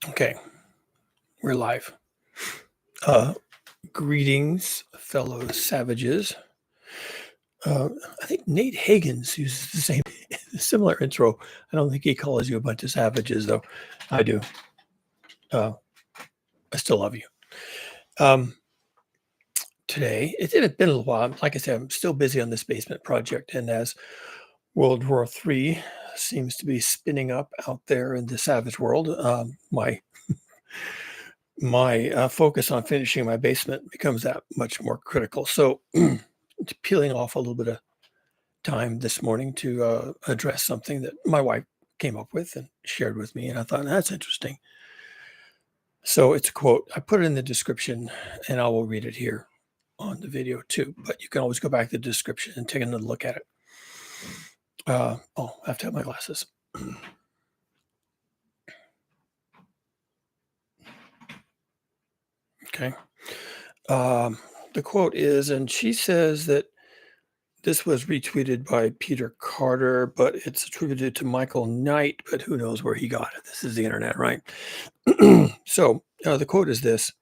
Okay, we're live. Uh, Greetings, fellow savages. I think Nate Higgins uses the same similar intro. I don't think he calls you a bunch of savages, though. I do. I still love you. Today, it had been a little while. Like I said, I'm still busy on this basement project, and as World War III seems to be spinning up out there in the savage world, my focus on finishing my basement becomes that much more critical. So, peeling off a little bit of time this morning to address something that my wife came up with and shared with me, and I thought that's interesting. So it's a quote. I put it in the description, and I will read it here on the video too. But you can always go back to the description and take another look at it. I have to have my glasses. Okay. The quote is, and she says that this was retweeted by Peter Carter, but it's attributed to Michael Knight, but who knows where he got it. This is the internet, right? So the quote is this.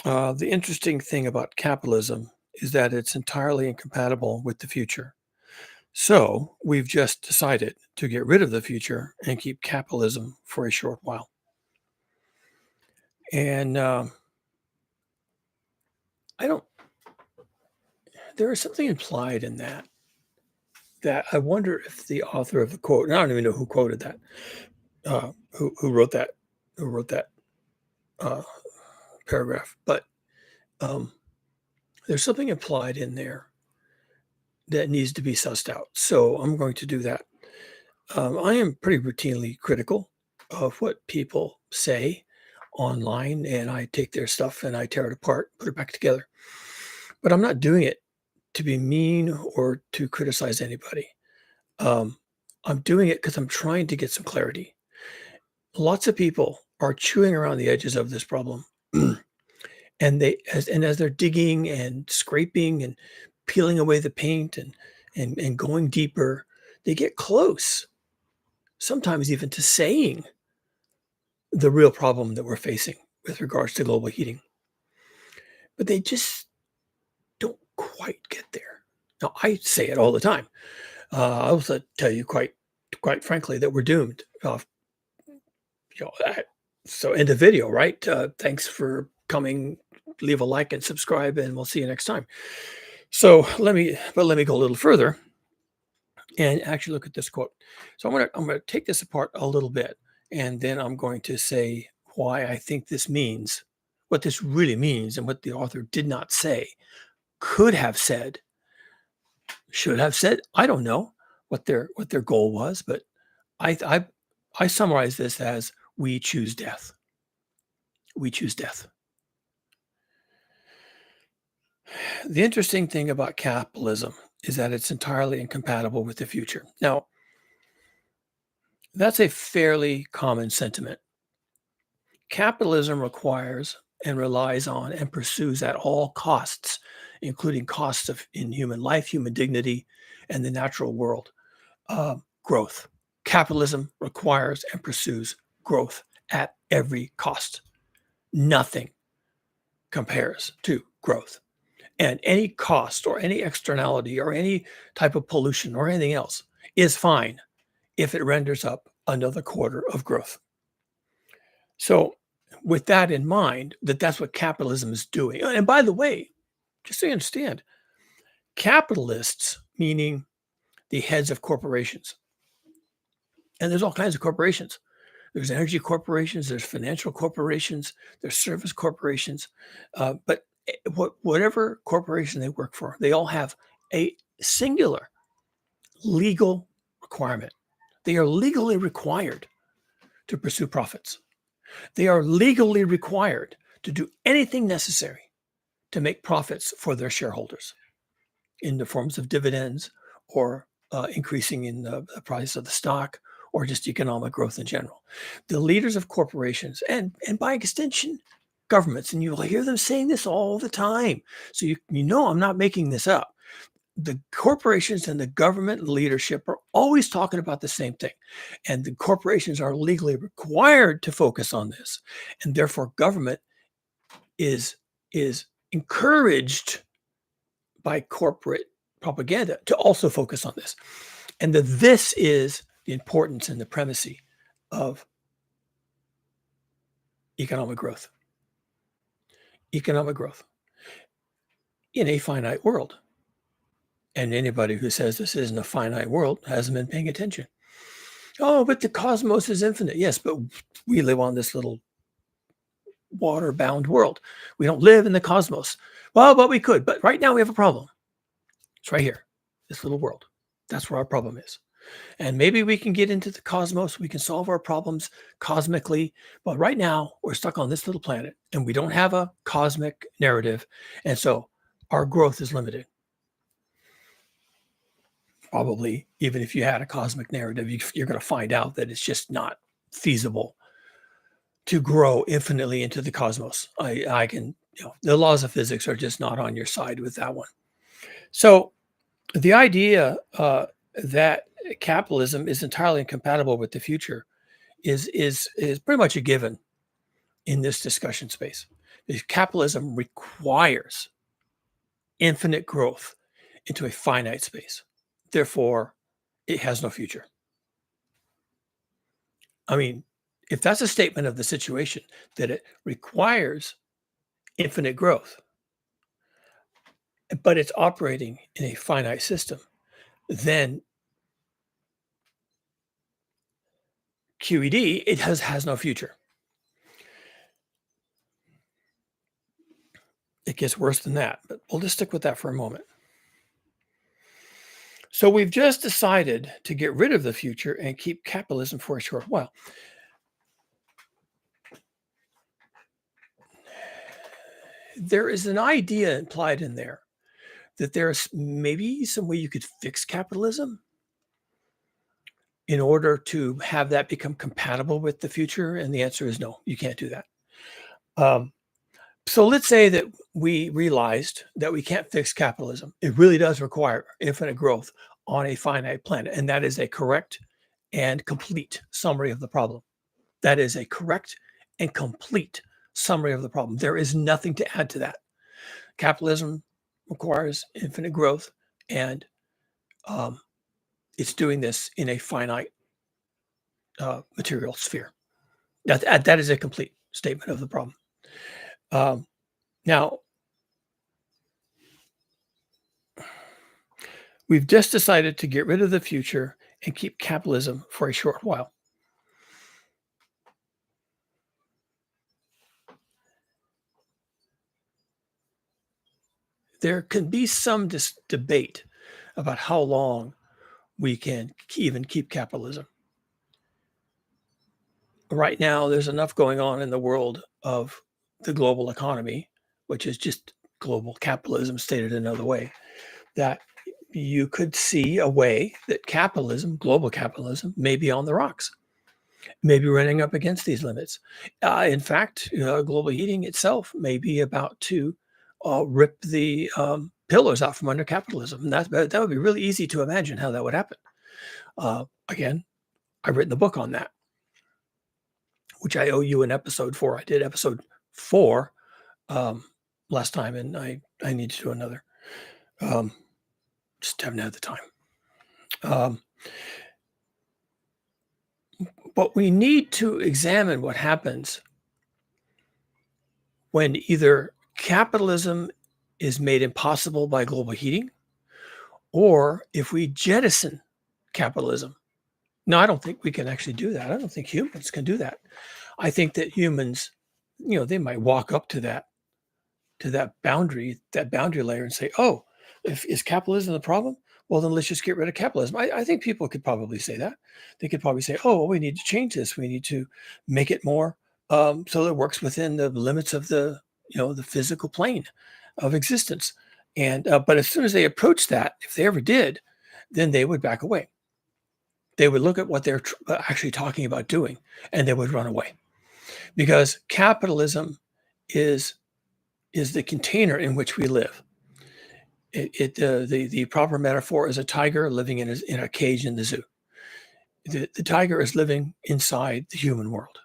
The interesting thing about capitalism is that it's entirely incompatible with the future. So we've just decided to get rid of the future and keep capitalism for a short while. And there is something implied in that I wonder if the author of the quote, and I don't even know who quoted that, who wrote that uh, paragraph, but there's something implied in there that needs to be sussed out. So I'm going to do that. I am pretty routinely critical of what people say online, and I take their stuff and I tear it apart, put it back together. But I'm not doing it to be mean or to criticize anybody. I'm doing it because I'm trying to get some clarity. Lots of people are chewing around the edges of this problem. And as they're digging and scraping and peeling away the paint and going deeper, they get close, sometimes even to saying the real problem that we're facing with regards to global heating. But they just don't quite get there. Now, I say it all the time. I also tell you quite frankly that we're doomed. So end of video, right? Thanks for coming. Leave a like and subscribe, and we'll see you next time. So let me go a little further and actually look at this quote. So I'm gonna take this apart a little bit, and then I'm going to say why I think this means, what this really means, and what the author did not say, could have said, should have said. I don't know what their goal was, but I summarize this as we choose death. We choose death. The interesting thing about capitalism is that it's entirely incompatible with the future. Now, that's a fairly common sentiment. Capitalism requires and relies on and pursues at all costs, including costs in human life, human dignity, and the natural world, growth. Capitalism requires and pursues growth at every cost. Nothing compares to growth. And any cost or any externality or any type of pollution or anything else is fine if it renders up another quarter of growth. So with that in mind, that's what capitalism is doing. And by the way, just so you understand, capitalists, meaning the heads of corporations, and there's all kinds of corporations. There's energy corporations, there's financial corporations, there's service corporations, but whatever corporation they work for, they all have a singular legal requirement. They are legally required to pursue profits. They are legally required to do anything necessary to make profits for their shareholders in the forms of dividends or increasing in the price of the stock or just economic growth in general. The leaders of corporations and by extension, governments, and you will hear them saying this all the time. So you know I'm not making this up. The corporations and the government leadership are always talking about the same thing. And the corporations are legally required to focus on this. And therefore, government is encouraged by corporate propaganda to also focus on this. And this is the importance and the primacy of economic growth. Economic growth in a finite world. And anybody who says this isn't a finite world hasn't been paying attention. Oh, but the cosmos is infinite. Yes, but we live on this little water-bound world. We don't live in the cosmos. Well, but we could. But right now we have a problem. It's right here, this little world. That's where our problem is. And maybe we can get into the cosmos. We can solve our problems cosmically. But right now we're stuck on this little planet and we don't have a cosmic narrative. And so our growth is limited. Probably, even if you had a cosmic narrative, you're going to find out that it's just not feasible to grow infinitely into the cosmos. I can, the laws of physics are just not on your side with that one. So the idea that capitalism is entirely incompatible with the future is pretty much a given in this discussion space. Because capitalism requires infinite growth into a finite space. Therefore, it has no future. I mean, if that's a statement of the situation, that it requires infinite growth, but it's operating in a finite system, then QED, it has no future. It gets worse than that, but we'll just stick with that for a moment. So we've just decided to get rid of the future and keep capitalism for a short while. There is an idea implied in there that there's maybe some way you could fix capitalism in order to have that become compatible with the future. And the answer is no, you can't do that. So let's say that we realized that we can't fix capitalism. It really does require infinite growth on a finite planet. And that is a correct and complete summary of the problem. That is a correct and complete summary of the problem. There is nothing to add to that. Capitalism requires infinite growth, and it's doing this in a finite material sphere. That is a complete statement of the problem. Now, we've just decided to get rid of the future and keep capitalism for a short while. There can be some debate about how long we can even keep capitalism. Right now, there's enough going on in the world of the global economy, which is just global capitalism stated another way, that you could see a way that capitalism, global capitalism, may be on the rocks, maybe running up against these limits. In fact, global heating itself may be about to rip the pillars out from under capitalism. And that would be really easy to imagine how that would happen. Again, I've written a book on that, which I owe you an episode for. I did episode 4 last time, and I need to do another. Just haven't had the time. But we need to examine what happens when either capitalism is made impossible by global heating, or if we jettison capitalism. No, I don't think we can actually do that. I don't think humans can do that. I think that humans, they might walk up to that boundary layer and say, oh, is capitalism the problem? Well, then let's just get rid of capitalism. I think people could probably say that. They could probably say, oh, well, we need to change this. We need to make it more so that it works within the limits of the physical plane of existence. And but as soon as they approach that, if they ever did, then they would back away. They would look at what they're actually talking about doing, and they would run away, because capitalism is the container in which we live. The proper metaphor is a tiger living in a cage in the zoo. The tiger is living inside the human world,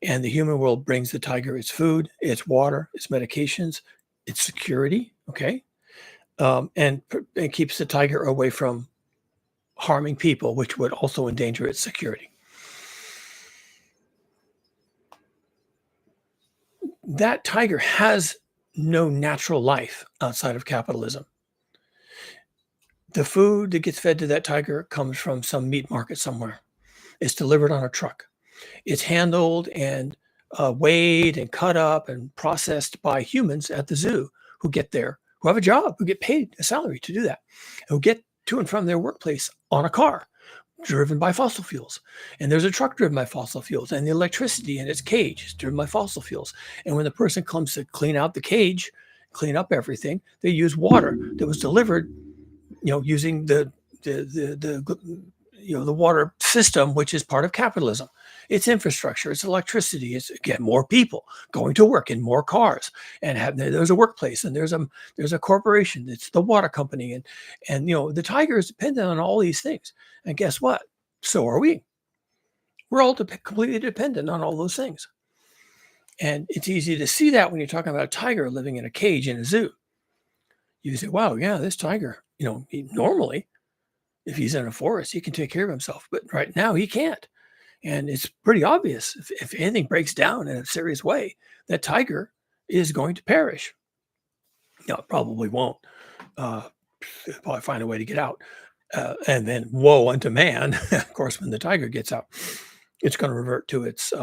and the human world brings the tiger its food, its water, its medications, its security. Okay, and keeps the tiger away from harming people, which would also endanger its security. That tiger has no natural life outside of capitalism. The food that gets fed to that tiger comes from some meat market somewhere. It's delivered on a truck. It's handled and weighed and cut up and processed by humans at the zoo who get there, who have a job, who get paid a salary to do that, who get to and from their workplace on a car driven by fossil fuels. And there's a truck driven by fossil fuels, and the electricity in its cage is driven by fossil fuels. And when the person comes to clean out the cage, clean up everything, they use water that was delivered, using the water system, which is part of capitalism. It's infrastructure, it's electricity, it's again more people going to work in more cars, and there's a workplace, and there's a corporation. It's the water company, and the tiger is dependent on all these things. And guess what? So are we. We're all completely dependent on all those things. And it's easy to see that when you're talking about a tiger living in a cage in a zoo. You say, wow, yeah, this tiger, normally, if he's in a forest, he can take care of himself. But right now, he can't. And it's pretty obvious. If anything breaks down in a serious way, that tiger is going to perish. No, it probably won't. It'll probably find a way to get out. And then woe unto man. Of course, when the tiger gets out, it's going to revert to its,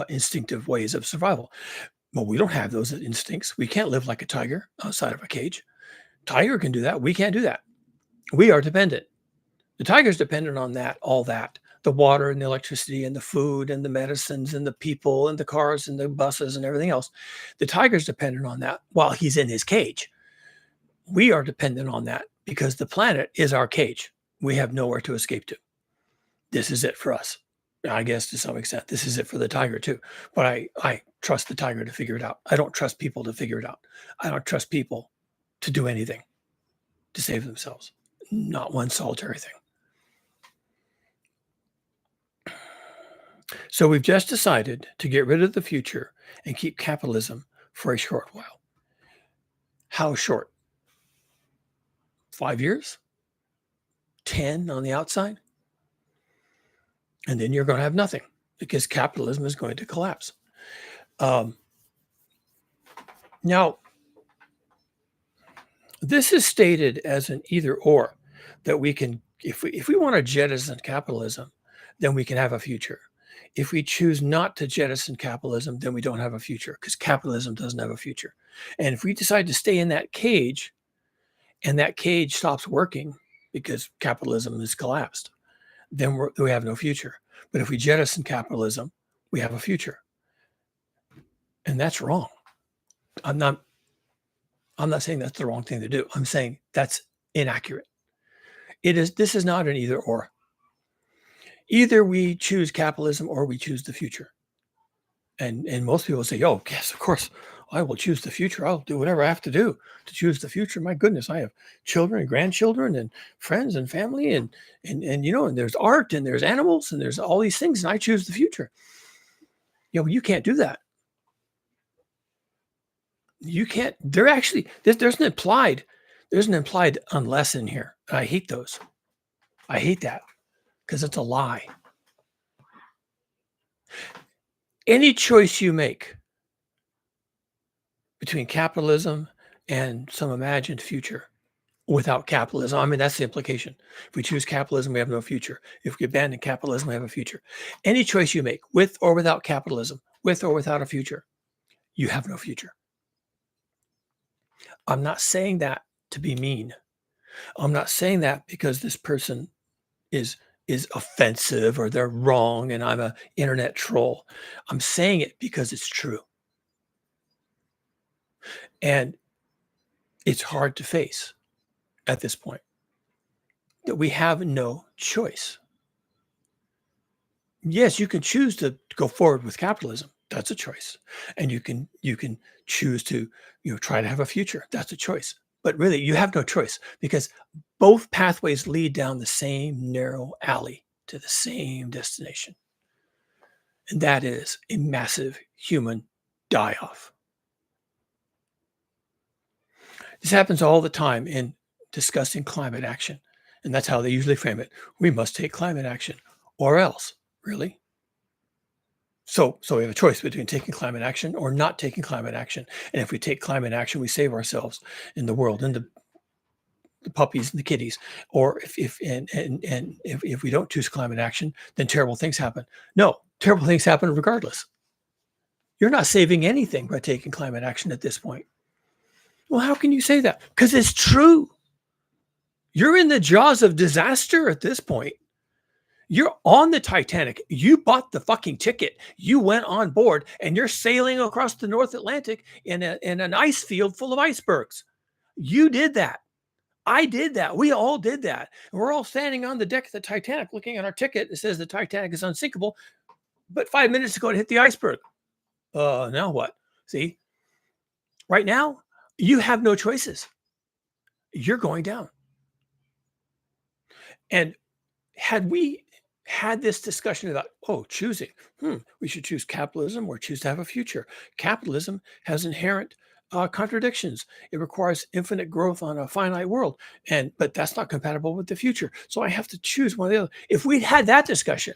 instinctive ways of survival. Well, we don't have those instincts. We can't live like a tiger outside of a cage. Tiger can do that. We can't do that. We are dependent. The tiger's dependent on all that, the water and the electricity and the food and the medicines and the people and the cars and the buses and everything else. The tiger's dependent on that while he's in his cage. We are dependent on that because the planet is our cage. We have nowhere to escape to. This is it for us. I guess to some extent, this is it for the tiger too. But I trust the tiger to figure it out. I don't trust people to figure it out. I don't trust people to do anything to save themselves. Not one solitary thing. So we've just decided to get rid of the future and keep capitalism for a short while. How short? 5 years? 10 on the outside? And then you're going to have nothing because capitalism is going to collapse. Now, this is stated as an either or, that we can, if we want to jettison capitalism, then we can have a future. If we choose not to jettison capitalism, then we don't have a future because capitalism doesn't have a future. And if we decide to stay in that cage and that cage stops working because capitalism has collapsed, then we have no future. But if we jettison capitalism, we have a future. And that's wrong. I'm not saying that's the wrong thing to do. I'm saying that's inaccurate. This is not an either or. Either we choose capitalism or we choose the future. And most people say, oh, yes, of course, I will choose the future. I'll do whatever I have to do to choose the future. My goodness, I have children and grandchildren and friends and family and there's art and there's animals and there's all these things, and I choose the future. You can't do that. You can't. There's an implied unless in here. I hate those. I hate that because it's a lie. Any choice you make between capitalism and some imagined future without capitalism, I mean, that's the implication. If we choose capitalism, we have no future. If we abandon capitalism, we have a future. Any choice you make with or without capitalism, with or without a future, you have no future. I'm not saying that to be mean. I'm not saying that because this person is offensive or they're wrong and I'm an internet troll. I'm saying it because it's true. And it's hard to face at this point that we have no choice. Yes, you can choose to go forward with capitalism. That's a choice. And you can choose to, try to have a future. That's a choice. But really, you have no choice because both pathways lead down the same narrow alley to the same destination. And that is a massive human die-off. This happens all the time in discussing climate action. And that's how they usually frame it. We must take climate action or else. Really? So we have a choice between taking climate action or not taking climate action. And if we take climate action, we save ourselves in the world and the puppies and the kitties. Or if we don't choose climate action, then terrible things happen. No, terrible things happen regardless. You're not saving anything by taking climate action at this point. Well, how can you say that? Because it's true. You're in the jaws of disaster at this point. You're on the Titanic. You bought the fucking ticket. You went on board and you're sailing across the North Atlantic in an ice field full of icebergs. You did that. I did that. We all did that. And we're all standing on the deck of the Titanic looking at our ticket. It says the Titanic is unsinkable. But 5 minutes ago, it hit the iceberg. Now what? See, right now, you have no choices. You're going down. And had we had this discussion about, choosing, we should choose capitalism or choose to have a future. Capitalism has inherent contradictions. It requires infinite growth on a finite world, but that's not compatible with the future. So I have to choose one or the other. If we'd had that discussion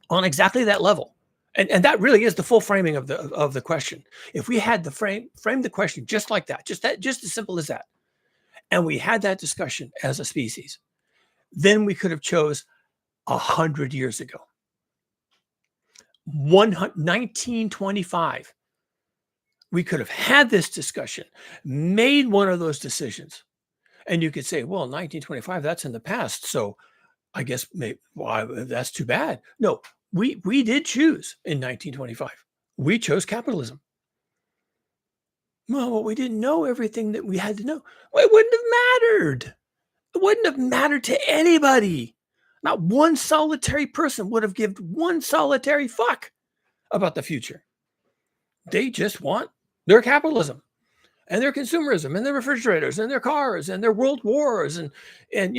on exactly that level, and that really is the full framing of the question. If we had the frame the question just like that, just as simple as that, and we had that discussion as a species, then we could have chose 100 years ago. 1925, we could have had this discussion, made one of those decisions. And you could say, well, 1925, that's in the past. So I guess that's too bad. No, we did choose in 1925. We chose capitalism. Well, we didn't know everything that we had to know. Well, it wouldn't have mattered. It wouldn't have mattered to anybody. Not one solitary person would have given one solitary fuck about the future. They just want their capitalism and their consumerism and their refrigerators and their cars and their world wars and and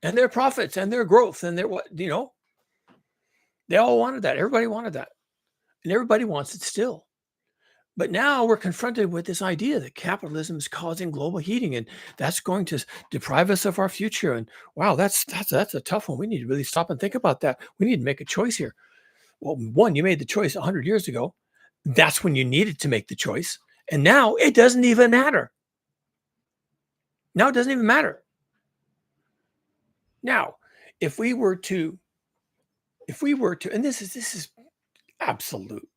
their profits and their growth and their they all wanted that. Everybody wanted that. And everybody wants it still. But now we're confronted with this idea that capitalism is causing global heating, and that's going to deprive us of our future. And wow, that's a tough one. We need to really stop and think about that. We need to make a choice here. Well, one, you made the choice 100 years ago. That's when you needed to make the choice. And now it doesn't even matter. Now it doesn't even matter. Now, if we were to, and this is absolute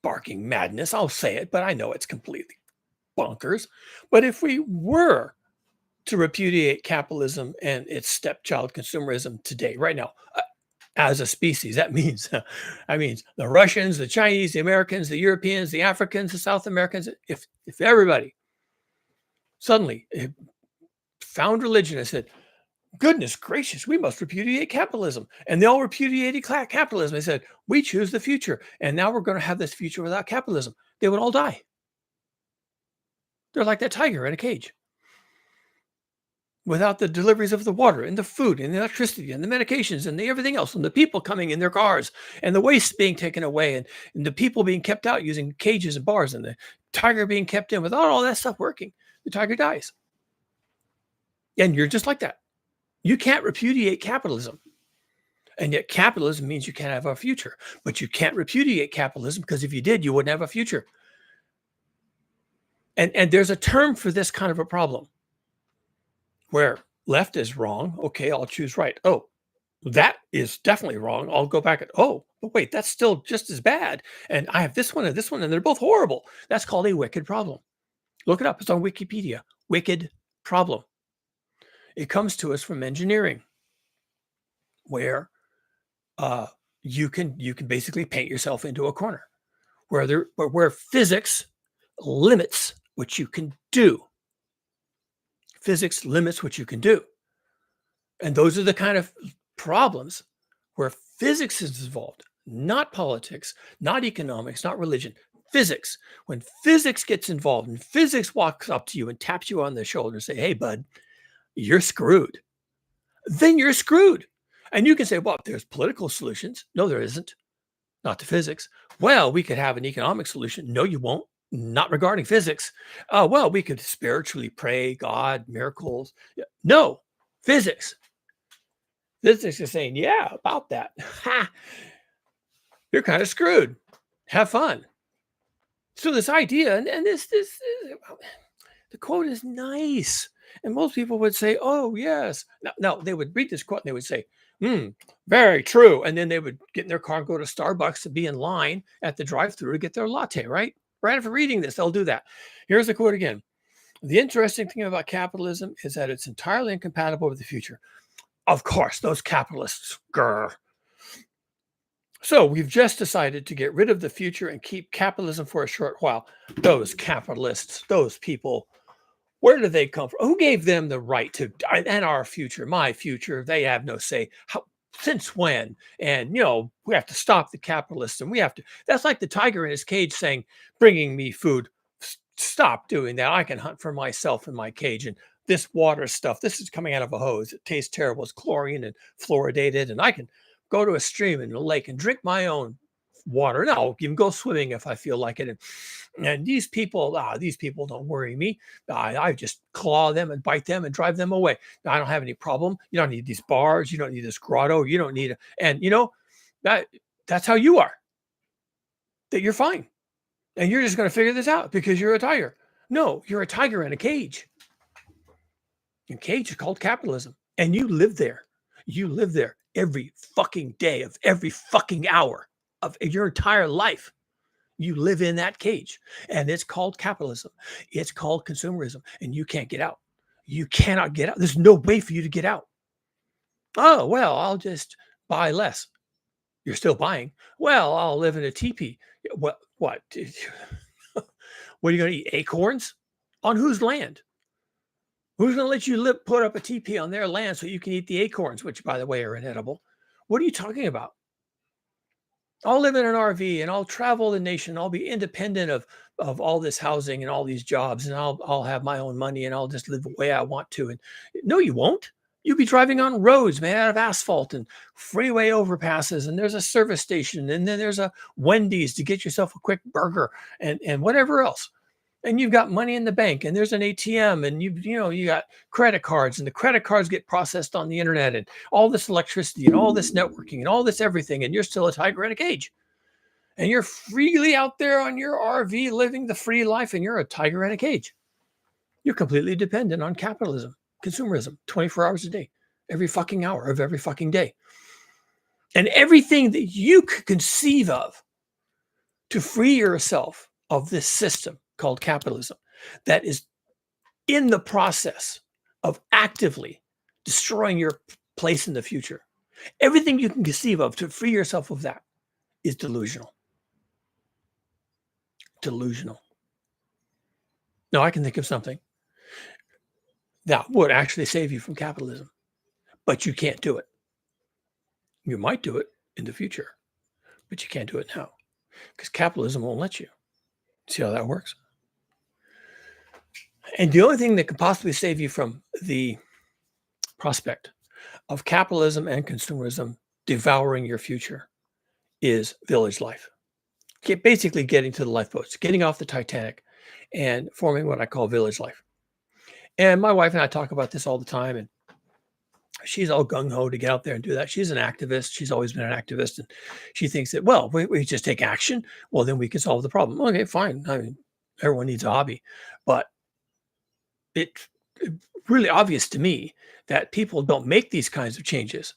barking madness. I'll say it, but I know it's completely bonkers. But if we were to repudiate capitalism and its stepchild consumerism today, right now, as a species, that means the Russians, the Chinese, the Americans, the Europeans, the Africans, the South Americans, if everybody suddenly found religion and said, goodness gracious, we must repudiate capitalism. And they all repudiated capitalism. They said, we choose the future. And now we're going to have this future without capitalism. They would all die. They're like that tiger in a cage. Without the deliveries of the water and the food and the electricity and the medications and the everything else and the people coming in their cars and the waste being taken away and the people being kept out using cages and bars and the tiger being kept in, without all that stuff working, the tiger dies. And you're just like that. You can't repudiate capitalism. And yet capitalism means you can't have a future. But you can't repudiate capitalism because if you did, you wouldn't have a future. And there's a term for this kind of a problem where left is wrong. Okay, I'll choose right. Oh, that is definitely wrong. I'll go back and, but wait, that's still just as bad. And I have this one, and they're both horrible. That's called a wicked problem. Look it up. It's on Wikipedia. Wicked problem. It comes to us from engineering, where you can basically paint yourself into a corner, where physics limits what you can do. Physics limits what you can do. And those are the kind of problems where physics is involved, not politics, not economics, not religion, physics. When physics gets involved and physics walks up to you and taps you on the shoulder and say, hey, bud, you're screwed, then you're screwed. And you can say, well, there's political solutions. No, there isn't. Not to physics. Well, we could have an economic solution. No, you won't. Not regarding physics. Well, we could spiritually pray, God, miracles. No, physics. Physics is saying, yeah, about that. Ha, you're kind of screwed. Have fun. So this idea, and this the quote is nice. And most people would say, oh, yes. No, they would read this quote and they would say, very true. And then they would get in their car and go to Starbucks to be in line at the drive-thru to get their latte, right? Right after reading this, they'll do that. Here's the quote again. The interesting thing about capitalism is that it's entirely incompatible with the future. Of course, those capitalists, grr. So we've just decided to get rid of the future and keep capitalism for a short while. Those capitalists, those people, where do they come from? Who gave them the right to, and our future, my future? They have no say. How, since when? And, we have to stop the capitalists and we have to. That's like the tiger in his cage saying, bringing me food. Stop doing that. I can hunt for myself in my cage. And this water stuff, this is coming out of a hose. It tastes terrible. It's chlorine and fluoridated. And I can go to a stream and a lake and drink my own water. No, you can go swimming if I feel like it. And these people don't worry me. I just claw them and bite them and drive them away. I don't have any problem. You don't need these bars. You don't need this grotto. You don't need that's how you are. That you're fine. And you're just going to figure this out because you're a tiger. No, you're a tiger in a cage. A cage is called capitalism. And you live there. You live there every fucking day of every fucking hour of your entire life. You live in that cage, and it's called capitalism. It's called consumerism, and you can't get out. You cannot get out. There's no way for you to get out. Oh, well, I'll just buy less. You're still buying. Well, I'll live in a teepee. What? What are you going to eat? Acorns? On whose land? Who's going to let you put up a teepee on their land so you can eat the acorns, which, by the way, are inedible? What are you talking about? I'll live in an RV and I'll travel the nation. I'll be independent of all this housing and all these jobs, and I'll have my own money and I'll just live the way I want to. And no, you won't. You'll be driving on roads made out of asphalt and freeway overpasses, and there's a service station, and then there's a Wendy's to get yourself a quick burger and whatever else. And you've got money in the bank, and there's an ATM, and you got credit cards, and the credit cards get processed on the internet, and all this electricity, and all this networking, and all this everything, and you're still a tiger in a cage, and you're freely out there on your RV living the free life, and you're a tiger in a cage. You're completely dependent on capitalism, consumerism, 24 hours a day, every fucking hour of every fucking day, and everything that you could conceive of to free yourself of this system called capitalism that is in the process of actively destroying your place in the future. Everything you can conceive of to free yourself of that is delusional. Delusional. Now, I can think of something that would actually save you from capitalism, but you can't do it. You might do it in the future, but you can't do it now because capitalism won't let you. See how that works? And the only thing that could possibly save you from the prospect of capitalism and consumerism devouring your future is village life. Basically getting to the lifeboats, getting off the Titanic and forming what I call village life. And my wife and I talk about this all the time, and she's all gung-ho to get out there and do that. She's an activist. She's always been an activist. And she thinks that, well, we just take action. Well, then we can solve the problem. Okay, fine. I mean, everyone needs a hobby. But it's really obvious to me that people don't make these kinds of changes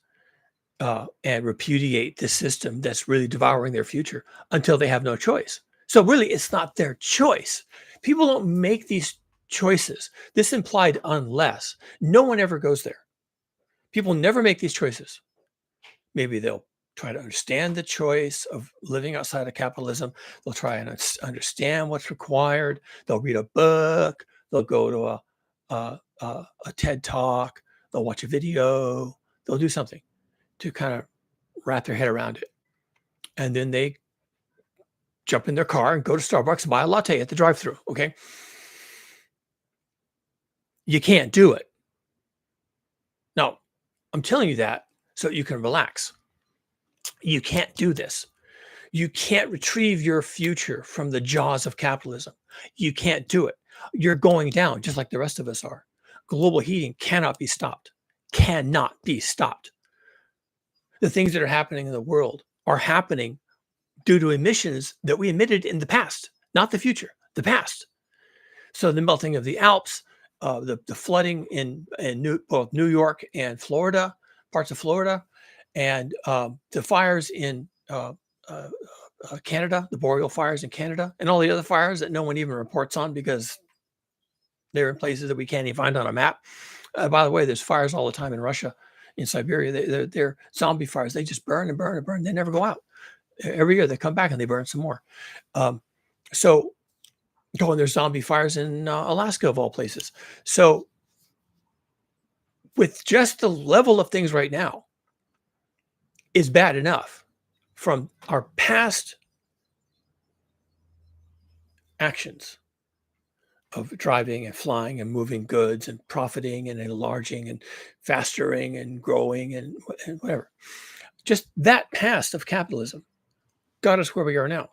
and repudiate this system that's really devouring their future until they have no choice. So really, it's not their choice. People don't make these choices. This implied unless. No one ever goes there. People never make these choices. Maybe they'll try to understand the choice of living outside of capitalism. They'll try and understand what's required. They'll read a book. They'll go to a TED talk. They'll watch a video. They'll do something to kind of wrap their head around it. and then they jump in their car and go to Starbucks and buy a latte at the drive-thru. Okay. You can't do it. Now, I'm telling you that so you can relax. You can't do this. You can't retrieve your future from the jaws of capitalism. You can't do it. You're going down just like the rest of us are. Global heating cannot be stopped. Cannot be stopped. The things that are happening in the world are happening due to emissions that we emitted in the past, not the future, the past. So the melting of the Alps, the flooding in both New York and Florida, parts of Florida, and the fires in Canada, the boreal fires in Canada, and all the other fires that no one even reports on because they're in places that we can't even find on a map. By the way, there's fires all the time in Russia, in Siberia. They're zombie fires. They just burn and burn and burn. They never go out. Every year they come back and they burn some more. So going, there's zombie fires in Alaska of all places. So with just the level of things right now is bad enough from our past actions of driving and flying and moving goods and profiting and enlarging and fastering and growing and whatever. Just that past of capitalism got us where we are now.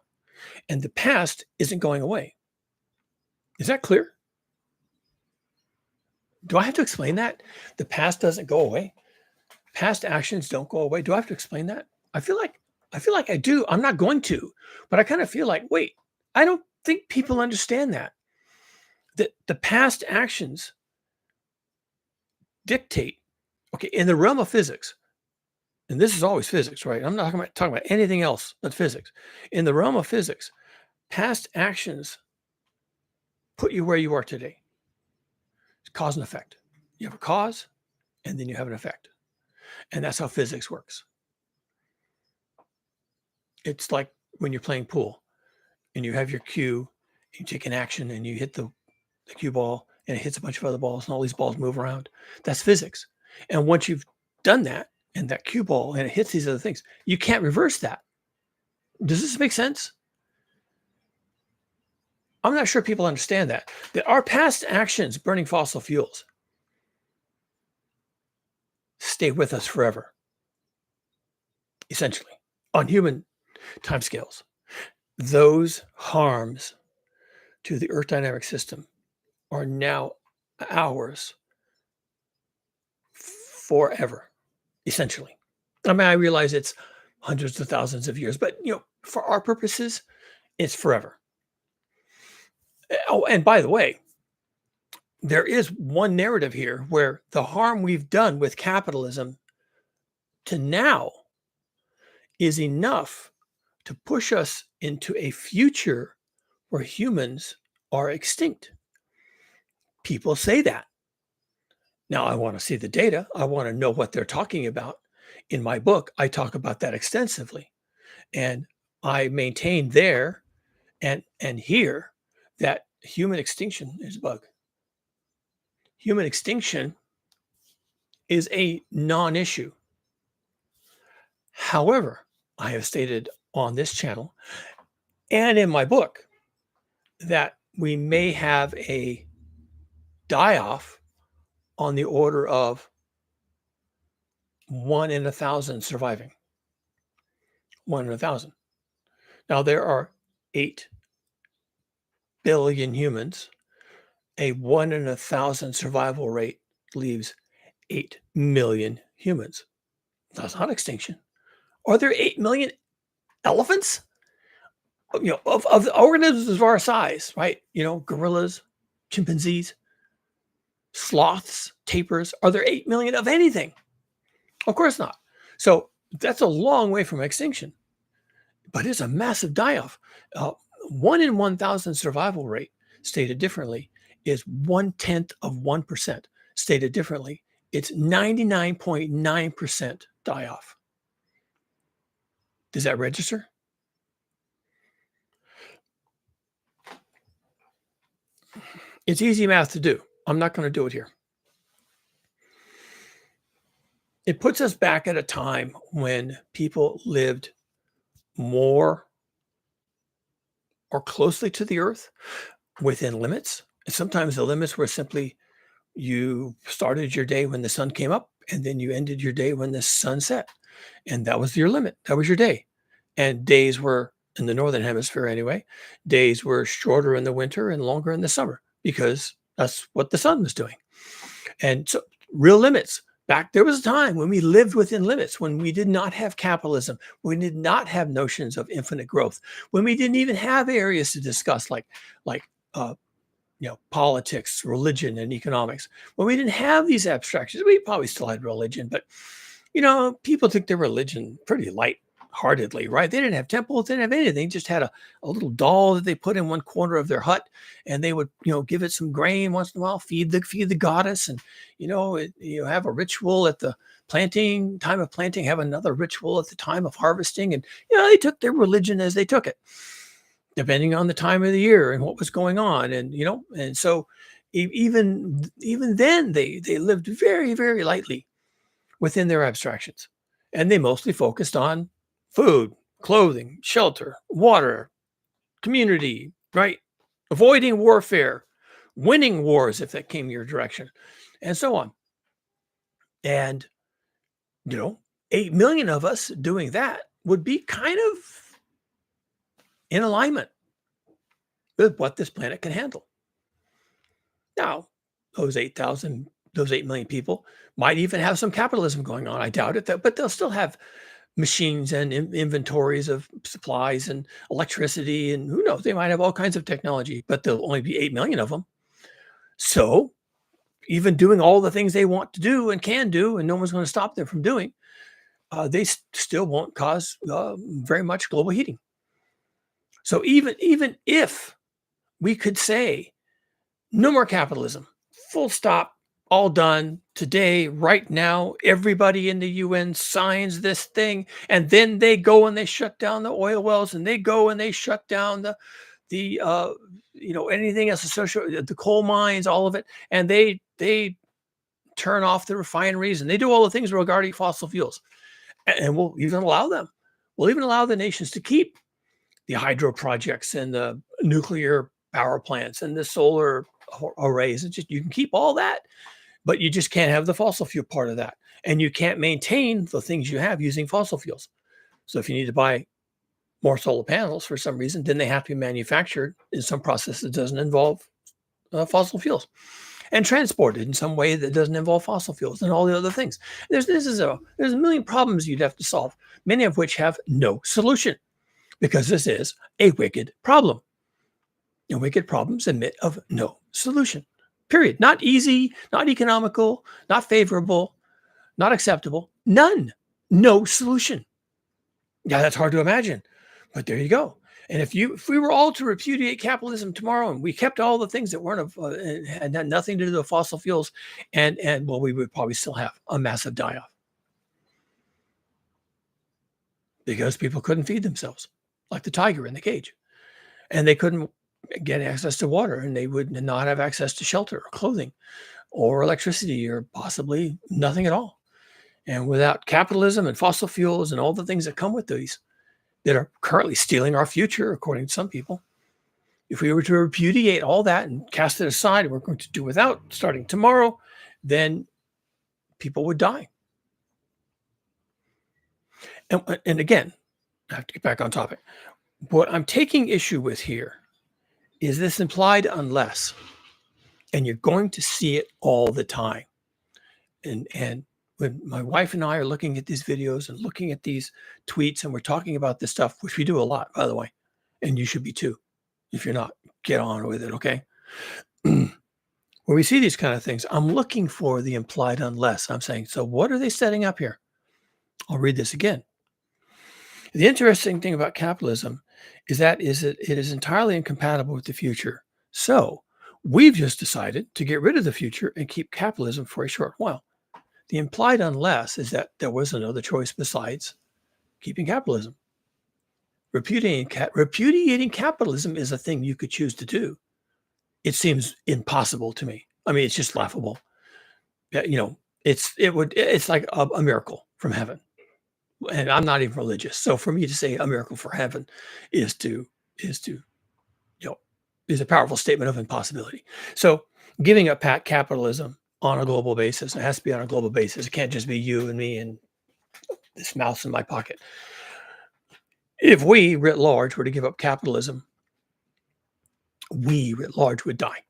And the past isn't going away. Is that clear? Do I have to explain that? The past doesn't go away. Past actions don't go away. Do I have to explain that? I feel like I do. I'm not going to, but I kind of feel like, wait, I don't think people understand that the past actions dictate, okay, in the realm of physics, and this is always physics, right? I'm not talking about anything else but physics. In the realm of physics, past actions put you where you are today. It's cause and effect. You have a cause, and then you have an effect. And that's how physics works. It's like when you're playing pool and you have your cue, you take an action and you hit the cue ball and it hits a bunch of other balls and all these balls move around. That's physics. And once you've done that and that cue ball and it hits these other things, you can't reverse that. Does this make sense? I'm not sure people understand that our past actions burning fossil fuels stay with us forever, essentially, on human timescales. Those harms to the Earth dynamic system are now ours forever, essentially. I mean, I realize it's hundreds of thousands of years, but for our purposes, it's forever. Oh, and by the way, there is one narrative here where the harm we've done with capitalism to now is enough to push us into a future where humans are extinct. People say that. Now, I want to see the data. I want to know what they're talking about. In my book, I talk about that extensively. And I maintain there and here that human extinction is a bug. Human extinction is a non-issue. However, I have stated on this channel and in my book that we may have a die-off on the order of 1 in 1,000 surviving. 1 in 1,000. Now, there are 8 billion humans. A 1 in 1,000 survival rate leaves 8 million humans. That's not extinction. Are there 8 million elephants? Of the organisms of our size, right? Gorillas, chimpanzees, sloths, tapirs. Are there 8 million of anything? Of course not. So that's a long way from extinction, but it's a massive die-off. 1 in 1,000 survival rate, stated differently, is 1/10 of 1%. Stated differently, it's 99.9% die-off. Does that register? It's easy math to do. I'm not going to do it here. It puts us back at a time when people lived more or closely to the earth within limits. And sometimes the limits were simply you started your day when the sun came up and then you ended your day when the sun set. And that was your limit. That was your day. And days were, in the northern hemisphere anyway, days were shorter in the winter and longer in the summer because that's what the sun was doing. And so real limits. Back there was a time when we lived within limits, when we did not have capitalism, when we did not have notions of infinite growth, when we didn't even have areas to discuss like uh, politics, religion, and economics. When we didn't have these abstractions, we probably still had religion, but people took their religion pretty light-heartedly, right? They didn't have temples, they didn't have anything. They just had a little doll that they put in one corner of their hut, and they would, give it some grain once in a while, feed the goddess, and have a ritual at the planting time of planting, have another ritual at the time of harvesting, and they took their religion as they took it, depending on the time of the year and what was going on, and so even then they lived very, very lightly within their abstractions. And they mostly focused on food, clothing, shelter, water, community, right? Avoiding warfare, winning wars if that came your direction, and so on. And, 8 million of us doing that would be kind of in alignment with what this planet can handle. Now, those 8 million people might even have some capitalism going on. I doubt it, but they'll still have machines and inventories of supplies and electricity. And who knows, they might have all kinds of technology, but there'll only be 8 million of them. So even doing all the things they want to do and can do, and no one's going to stop them from doing, they still won't cause very much global heating. So even if we could say no more capitalism, full stop, all done today, right now, everybody in the UN signs this thing, and then they go and they shut down the oil wells, and they go and they shut down the anything else associated, the coal mines, all of it, and they turn off the refineries, and they do all the things regarding fossil fuels, and we'll even allow the nations to keep the hydro projects and the nuclear power plants and the solar arrays, and just you can keep all that, but you just can't have the fossil fuel part of that, and you can't maintain the things you have using fossil fuels. So if you need to buy more solar panels for some reason, then they have to be manufactured in some process that doesn't involve fossil fuels, and transported in some way that doesn't involve fossil fuels, and all the other things. There's a million problems you'd have to solve, many of which have no solution, because this is a wicked problem. And wicked problems admit of no solution. Period. Not easy, not economical, not favorable, not acceptable. None. No solution. Yeah, that's hard to imagine, but there you go. And if we were all to repudiate capitalism tomorrow, and we kept all the things that weren't and had nothing to do with fossil fuels, and well, we would probably still have a massive die-off, because people couldn't feed themselves, like the tiger in the cage, and they couldn't get access to water, and they would not have access to shelter or clothing or electricity, or possibly nothing at all. And without capitalism and fossil fuels and all the things that come with these, that are currently stealing our future, according to some people, if we were to repudiate all that and cast it aside, and we're going to do without starting tomorrow, then people would die. And again, I have to get back on topic. What I'm taking issue with here is this implied unless, and you're going to see it all the time. And when my wife and I are looking at these videos and looking at these tweets, and we're talking about this stuff, which we do a lot, by the way, and you should be too. If you're not, get on with it, okay? When we see these kind of things, I'm looking for the implied unless. I'm saying, so what are they setting up here? I'll read this again. The interesting thing about capitalism is that it is entirely incompatible with the future. So we've just decided to get rid of the future and keep capitalism for a short while. The implied unless is that there was another choice besides keeping capitalism. Repudiating capitalism is a thing you could choose to do. It seems impossible to me. I mean, it's just laughable. It's like a miracle from heaven. And I'm not even religious. So for me to say a miracle for heaven is to, you know, is a powerful statement of impossibility. So giving up capitalism on a global basis, it has to be on a global basis. It can't just be you and me and this mouse in my pocket. If we writ large were to give up capitalism, we writ large would die.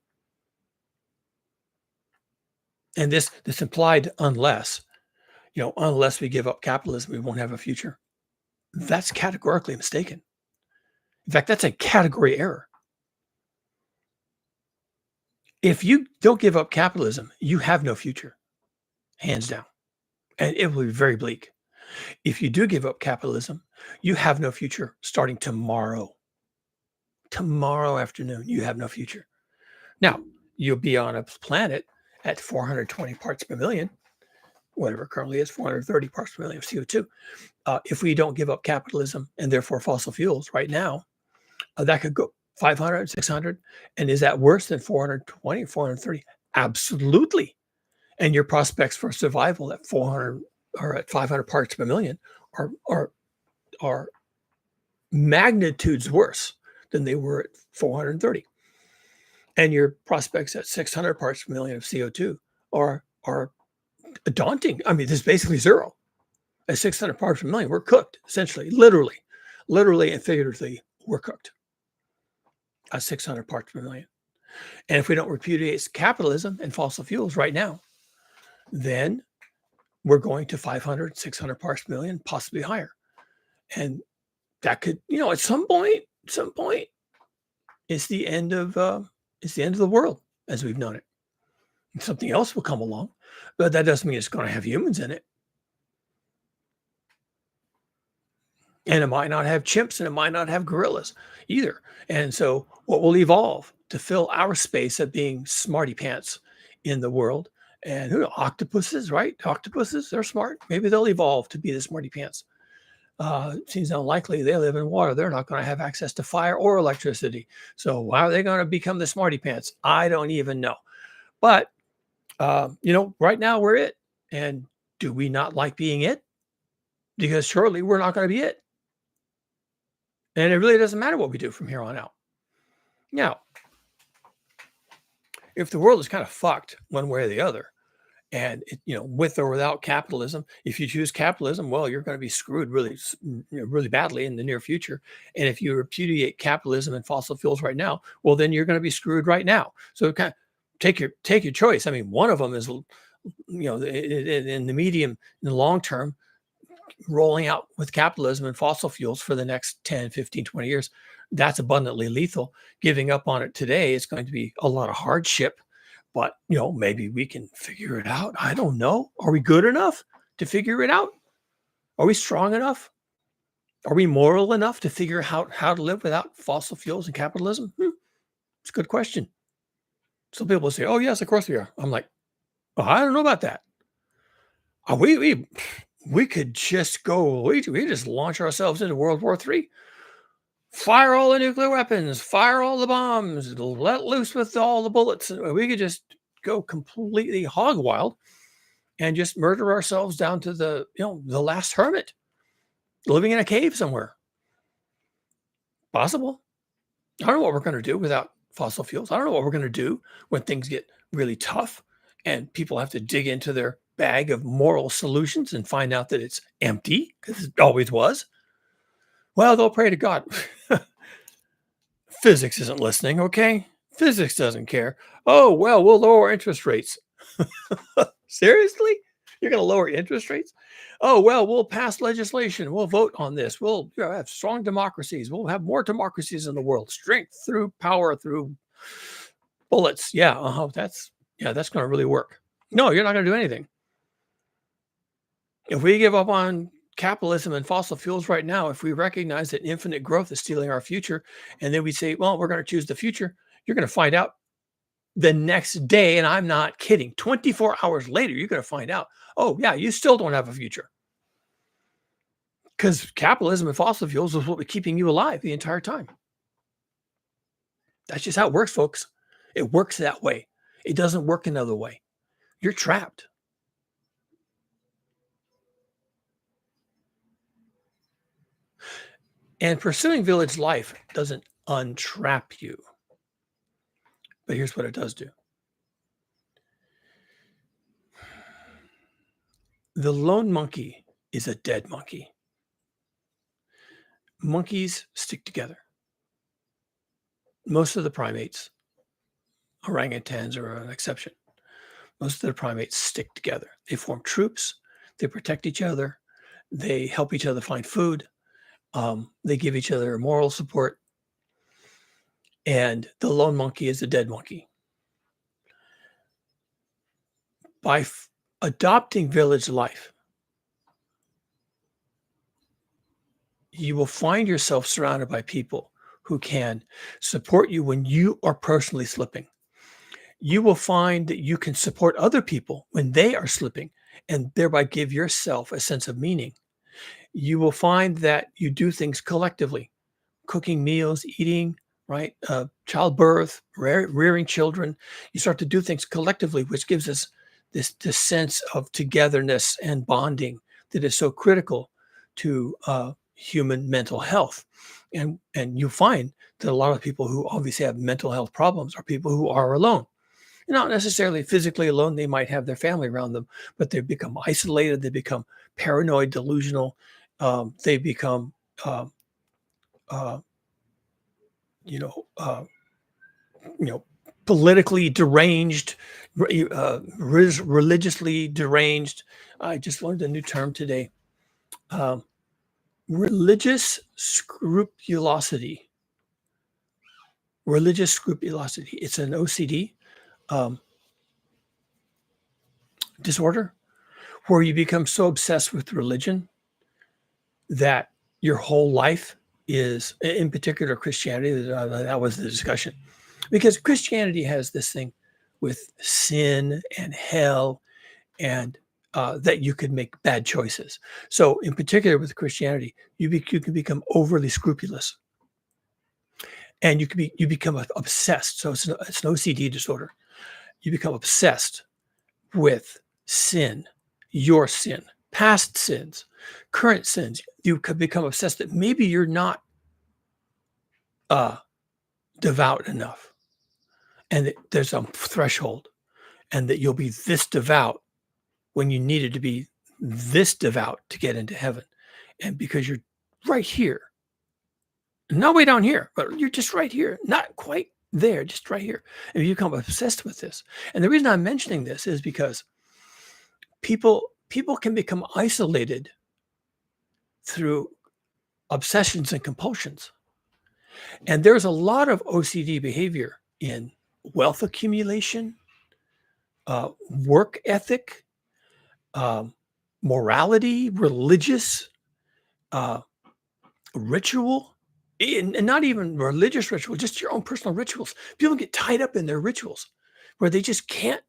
And this implied unless, unless we give up capitalism, we won't have a future. That's categorically mistaken. In fact, that's a category error. If you don't give up capitalism, you have no future, hands down. And it will be very bleak. If you do give up capitalism, you have no future starting tomorrow. Tomorrow afternoon, you have no future. Now, you'll be on a planet at 420 parts per million, whatever it currently is, 430 parts per million of CO2. If we don't give up capitalism and therefore fossil fuels right now, that could go 500, 600. And is that worse than 420, 430? Absolutely. And your prospects for survival at 400 or at 500 parts per million are magnitudes worse than they were at 430. And your prospects at 600 parts per million of CO2 are daunting. I mean, this is basically zero. At 600 parts per million, we're cooked, essentially, literally and figuratively, we're cooked at 600 parts per million. And if we don't repudiate capitalism and fossil fuels right now, then we're going to 500, 600 parts per million, possibly higher. And that could, at some point, it's the end of the world as we've known it. And something else will come along, but that doesn't mean it's going to have humans in it. And it might not have chimps and it might not have gorillas either. And so what will evolve to fill our space of being smarty pants in the world? And who knows, octopuses, right? Octopuses, they're smart. Maybe they'll evolve to be the smarty pants. Seems unlikely. They live in water. They're not going to have access to fire or electricity. So how are they going to become the smarty pants? I don't even know. But, right now we're it. And do we not like being it? Because surely we're not going to be it. And it really doesn't matter what we do from here on out. Now, if the world is kind of fucked one way or the other, and with or without capitalism, if you choose capitalism, well, you're going to be screwed really badly in the near future. And if you repudiate capitalism and fossil fuels right now, well, then you're going to be screwed right now. So kind of take your choice. I mean, one of them is, in the medium, in the long term, rolling out with capitalism and fossil fuels for the next 10, 15, 20 years. That's abundantly lethal. Giving up on it today is going to be a lot of hardship. But, maybe we can figure it out. I don't know. Are we good enough to figure it out? Are we strong enough? Are we moral enough to figure out how to live without fossil fuels and capitalism? It's a good question. Some people say, oh, yes, of course we are. I'm like, well, I don't know about that. We could just we just launch ourselves into World War III. Fire all the nuclear weapons, fire all the bombs, let loose with all the bullets. We could just go completely hog wild and just murder ourselves down to the last hermit living in a cave somewhere. Possible. I don't know what we're going to do without fossil fuels. I don't know what we're going to do when things get really tough and people have to dig into their bag of moral solutions and find out that it's empty, because it always was. Well, they'll pray to God. Physics isn't listening, okay? Physics doesn't care. Oh, well, we'll lower interest rates. Seriously? You're going to lower interest rates? Oh, well, we'll pass legislation. We'll vote on this. We'll have strong democracies. We'll have more democracies in the world. Strength through power, through bullets. Yeah, that's going to really work. No, you're not going to do anything. If we give up on capitalism and fossil fuels right now, if we recognize that infinite growth is stealing our future, and then we say, well, we're going to choose the future, you're going to find out the next day, and I'm not kidding, 24 hours later, you're going to find out, oh, yeah, you still don't have a future. Because capitalism and fossil fuels is what was keeping you alive the entire time. That's just how it works, folks. It works that way. It doesn't work another way. You're trapped. And pursuing village life doesn't untrap you. But here's what it does do. The lone monkey is a dead monkey. Monkeys stick together. Most of the primates, orangutans are an exception. Most of the primates stick together. They form troops. They protect each other. They help each other find food. They give each other moral support. And the lone monkey is a dead monkey. By adopting village life, you will find yourself surrounded by people who can support you when you are personally slipping. You will find that you can support other people when they are slipping and thereby give yourself a sense of meaning. You will find that you do things collectively, cooking meals, eating, right? Childbirth, rearing children. You start to do things collectively, which gives us this sense of togetherness and bonding that is so critical to human mental health. And you find that a lot of people who obviously have mental health problems are people who are alone. Not necessarily physically alone. They might have their family around them, but they become isolated. They become paranoid, delusional. They become, um, uh, you know, uh, you know, politically deranged, religiously deranged. I just learned a new term today. Um, religious scrupulosity. Religious scrupulosity. It's an OCD um, disorder where you become so obsessed with religion that your whole life is, in particular, Christianity. That was the discussion, because Christianity has this thing with sin and hell, and that you could make bad choices. So, in particular, with Christianity, you can become overly scrupulous, and you become obsessed. So it's an OCD disorder. You become obsessed with sin, your sin, past sins, current sins. You could become obsessed that maybe you're not uh, devout enough, and that there's a threshold, and that you'll be this devout when you needed to be this devout to get into heaven. And because you're right here, not way down here, but you're just right here, not quite there, just right here. And you become obsessed with this. And the reason I'm mentioning this is because people can become isolated through obsessions and compulsions. And there's a lot of OCD behavior in wealth accumulation, work ethic, um, morality, religious uh, ritual, and not even religious ritual, just your own personal rituals. People get tied up in their rituals where they just can't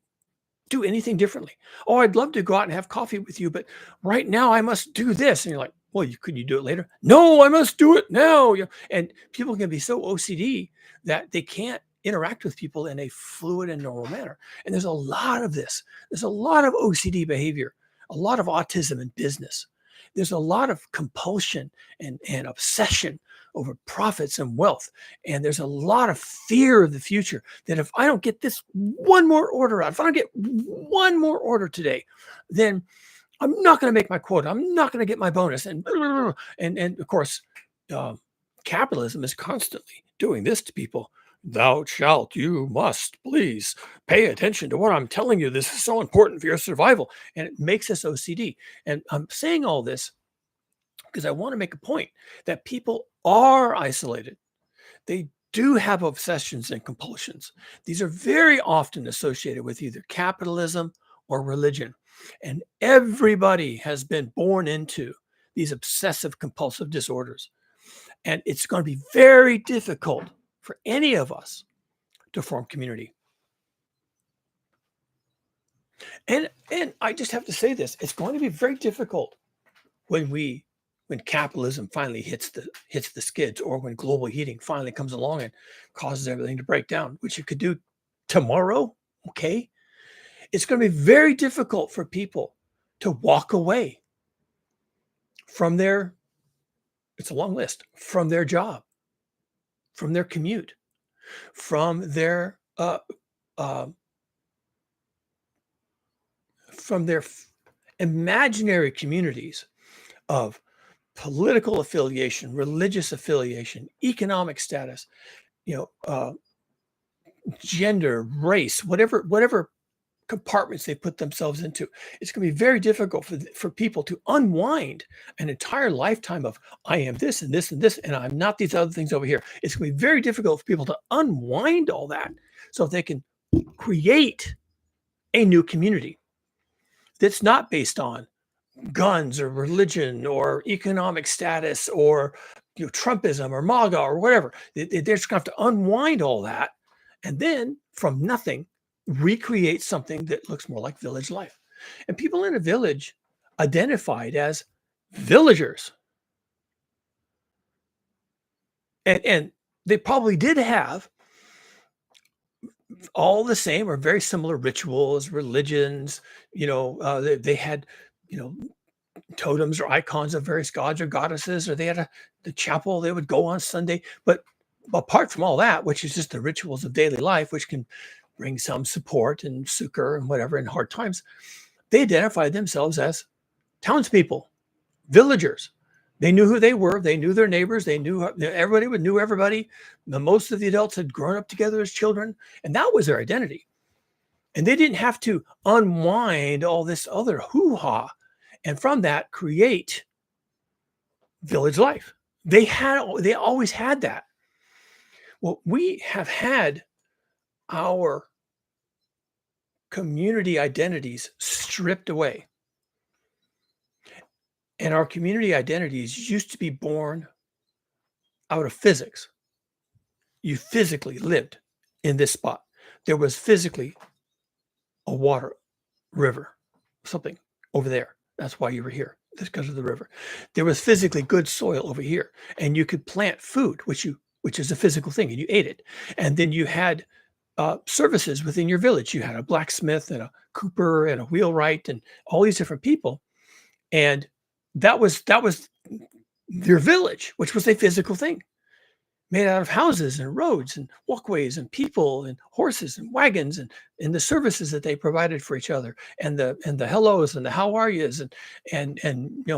do anything differently. Oh, I'd love to go out and have coffee with you, but right now I must do this. And you're like, well, could you do it later? No, I must do it now. And people can be so OCD that they can't interact with people in a fluid and normal manner. And there's a lot of this. There's a lot of OCD behavior, a lot of autism in business. There's a lot of compulsion and obsession over profits and wealth. And there's a lot of fear of the future that if I don't get this one more order out, if I don't get one more order today, then I'm not going to make my quota. I'm not going to get my bonus. And of course, um, capitalism is constantly doing this to people. Thou shalt, you must, please pay attention to what I'm telling you. This is so important for your survival. And it makes us OCD. And I'm saying all this because I want to make a point that people are isolated. They do have obsessions and compulsions. These are very often associated with either capitalism or religion. And everybody has been born into these obsessive compulsive disorders. And it's going to be very difficult for any of us to form community. And I just have to say this, it's going to be very difficult when capitalism finally hits the skids, or when global heating finally comes along and causes everything to break down, which it could do tomorrow. Okay, it's going to be very difficult for people to walk away from their It's a long list. From their job, from their commute, from their uh, from their imaginary communities of political affiliation, religious affiliation, economic status, you know, gender, race, whatever compartments they put themselves into. It's going to be very difficult for people to unwind an entire lifetime of I am this and this and this, and I'm not these other things over here. It's going to be very difficult for people to unwind all that so they can create a new community that's not based on guns or religion or economic status or Trumpism or MAGA or whatever. They're just going to have to unwind all that and then from nothing recreate something that looks more like village life. And people in a village identified as villagers. And they probably did have all the same or very similar rituals, religions. They had, totems or icons of various gods or goddesses, or they had the chapel they would go on Sunday. But apart from all that, which is just the rituals of daily life, which can bring some support and succor and whatever in hard times, they identified themselves as townspeople, villagers. They knew who they were. They knew their neighbors. They knew everybody knew everybody. Most of the adults had grown up together as children, and that was their identity. And they didn't have to unwind all this other hoo-ha and from that create village life. They always had that. Well, we have had our community identities stripped away. And our community identities used to be born out of physics. You physically lived in this spot. There was physically a water, river, something over there. That's why you were here. That's because of the river. There was physically good soil over here, and you could plant food, which is a physical thing, and you ate it. And then you had services within your village. You had a blacksmith and a cooper and a wheelwright and all these different people, and that was your village, which was a physical thing made out of houses and roads and walkways and people and horses and wagons and the services that they provided for each other and the hellos and the how are yous and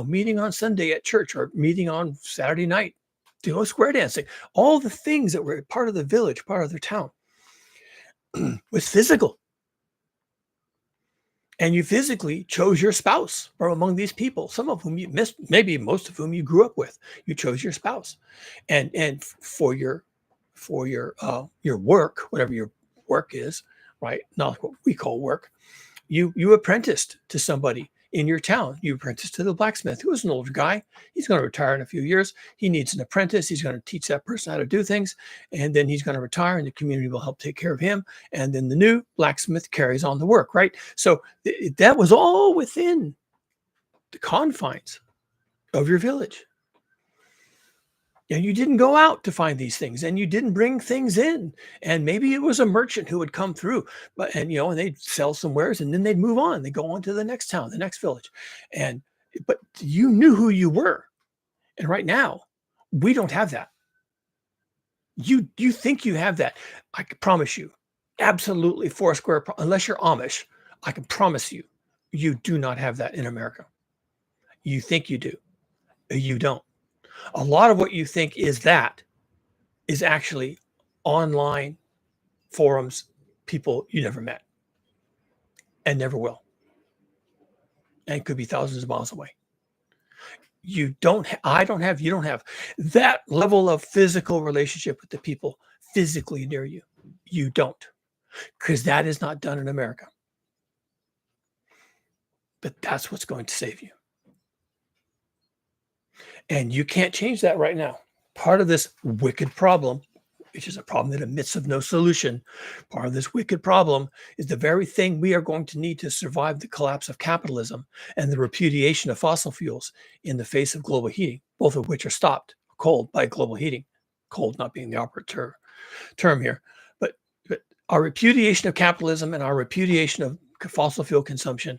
meeting on Sunday at church or meeting on Saturday night, square dancing, all the things that were part of the village, part of their town was physical. And you physically chose your spouse from among these people, some of whom you missed, maybe most of whom you grew up with. You chose your spouse, and for your work, whatever your work is, right? Not what we call work. You apprenticed to somebody in your town. You apprenticed to the blacksmith, who was an older guy. He's going to retire in a few years. He needs an apprentice. He's going to teach that person how to do things, and then he's going to retire, and the community will help take care of him. And then the new blacksmith carries on the work, right? So that was all within the confines of your village. And you didn't go out to find these things, and you didn't bring things in. And maybe it was a merchant who would come through, and they'd sell some wares, and then they'd move on. They go on to the next town, the next village, but you knew who you were. And right now, we don't have that. You think you have that? I can promise you, absolutely Foursquare. Unless you're Amish, I can promise you, you do not have that in America. You think you do, you don't. A lot of what you think is actually online forums, people you never met and never will, and could be thousands of miles away. You don't that level of physical relationship with the people physically near you. You don't, because that is not done in America. But that's what's going to save you. And you can't change that right now. Part of this wicked problem, which is a problem that admits of no solution, part of this wicked problem is the very thing we are going to need to survive the collapse of capitalism and the repudiation of fossil fuels in the face of global heating, both of which are stopped cold by global heating, cold not being the operative term here. But our repudiation of capitalism and our repudiation of fossil fuel consumption,